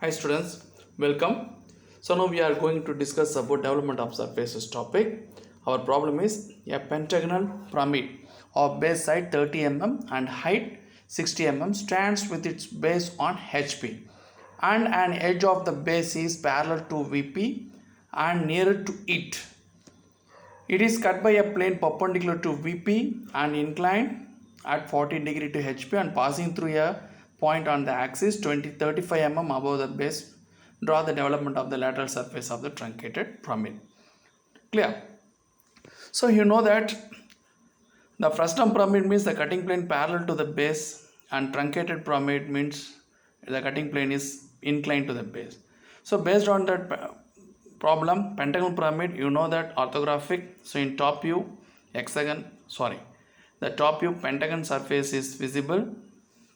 Hi students, welcome. So now we are going to discuss about development of surfaces topic. Our problem is a pentagonal pyramid of base side 30 mm and height 60 mm stands with its base on HP and an edge of the base is parallel to VP and nearer to it. It is cut by a plane perpendicular to VP and inclined at 40 degree to HP and passing through a point on the axis 35 mm above the base. Draw the development of the lateral surface of the truncated pyramid. Clear? So you know that the frustum pyramid means the cutting plane parallel to the base and truncated pyramid means the cutting plane is inclined to the base. So based on that problem, pentagonal pyramid, you know that orthographic. So in top view, the top view pentagon surface is visible,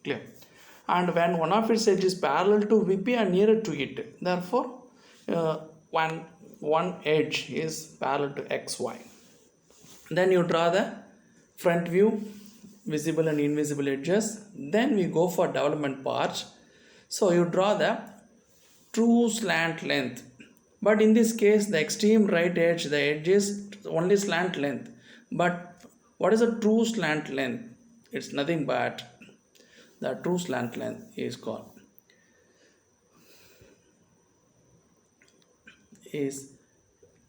clear. And when one of its edges is parallel to VP and nearer to it, therefore, uh, one edge is parallel to XY. Then you draw the front view, visible and invisible edges. Then we go for development part. So you draw the true slant length, but in this case the extreme right edge, the edge is only slant length. But what is a true slant length? It's nothing but the true slant length is called is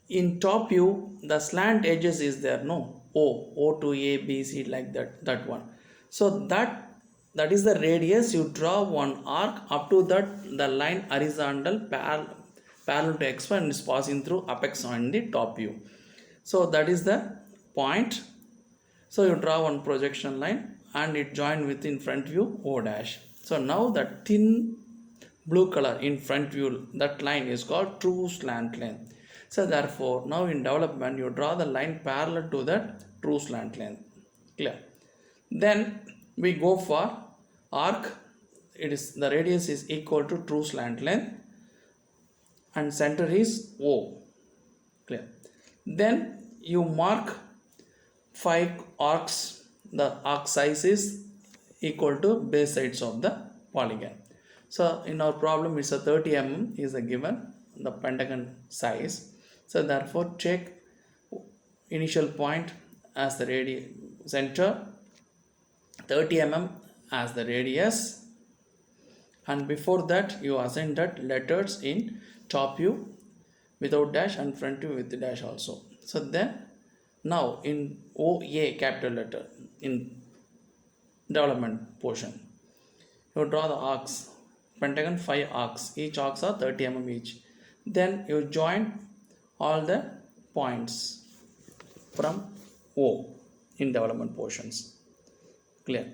in top view the slant edges is there, no, o to a b c, like that one. So that is the radius. You draw one arc up to that the line horizontal parallel to x1 and is passing through apex on the top view. So that is the point. So you draw one projection line and it join within front view o dash. So now the thin blue color in front view, that line is called true slant length. So therefore now in development you draw the line parallel to that true slant length, clear. Then we go for arc. It is the radius is equal to true slant length and center is o, clear. Then you mark 5 arcs. The arc size is equal to base sides of the polygon. So in our problem it's a 30 mm is a given the pentagon size. So therefore check initial point as the center, 30 mm as the radius, and before that you assign that letters in top view without dash and front view with the dash also. So then now in OA capital letter in development portion, you draw the arcs, pentagon 5 arcs, each arcs are 30 mm each. Then you join all the points from O in development portions, clear.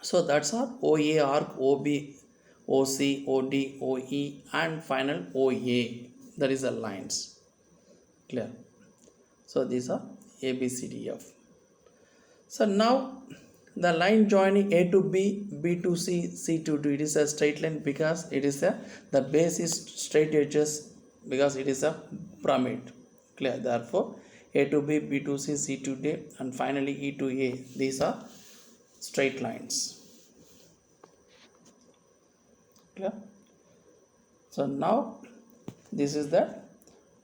So that's our OA arc, OB, OC, OD, OE and final OA. That is the lines, clear. So these are A, B, C, D, F. So now the line joining A to B, B to C, C to D, it is a straight line because it is the base is straight edges because it is a pyramid, clear. Therefore A to B, B to C, C to D and finally E to A, these are straight lines, clear. So now this is the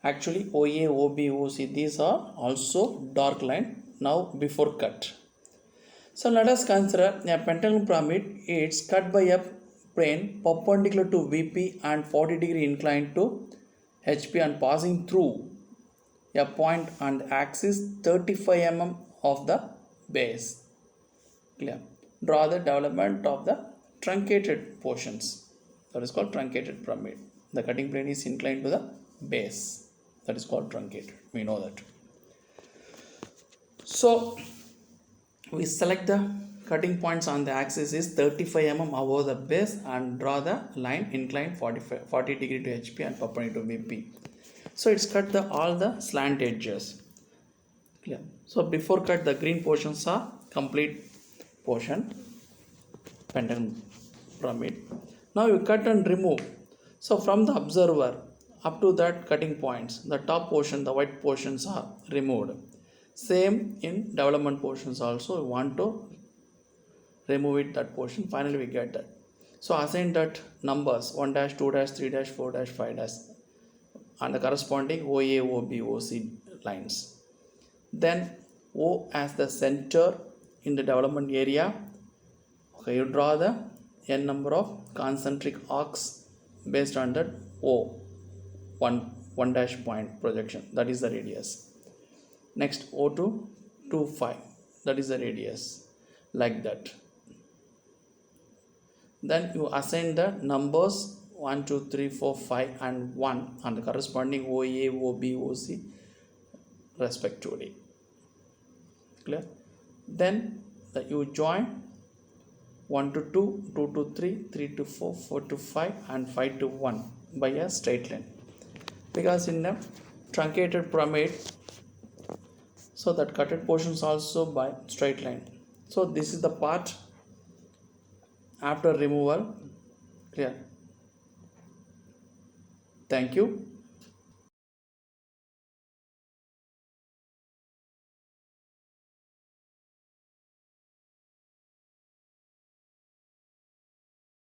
actually OA, OB, OC, these are also dark line now before cut. So let us consider a pentagonal pyramid. It's cut by a plane perpendicular to VP and 40 degree inclined to HP and passing through a point on the axis 35 mm of the base, clear. Draw the development of the truncated portions, that is called truncated pyramid. The cutting plane is inclined to the base, that is called truncated, we know that. So we select the cutting points on the axis is 35 mm above the base and draw the line inclined 40 degree to HP and perpendicular to VP. So it's cut all the slant edges, clear. So before cut the green portions are complete portion pentagon pyramid. Now you cut and remove. So from the observer up to that cutting points, the top portion, the white portions are removed. Same in development portions also, we want to remove it that portion, finally we get that. So assign that numbers 1 dash 2 dash 3 dash 4 dash 5 dash and the corresponding OA, OB, OC lines. Then O as the center in the development area. Okay, you draw the n number of concentric arcs based on that O, one dash point projection, that is the radius. Next O2 2 5, that is the radius, like that. Then you assign the numbers 1 2 3 4 5 and 1 and the corresponding OA, OB, OC respectively. Clear? Then you join 1 to 2, 2 to 3, 3 to 4, 4 to 5 and 5 to 1 by a straight line. Because in a truncated pyramid, so that cutted portions also by straight line. So this is the part after removal. Clear? Thank you.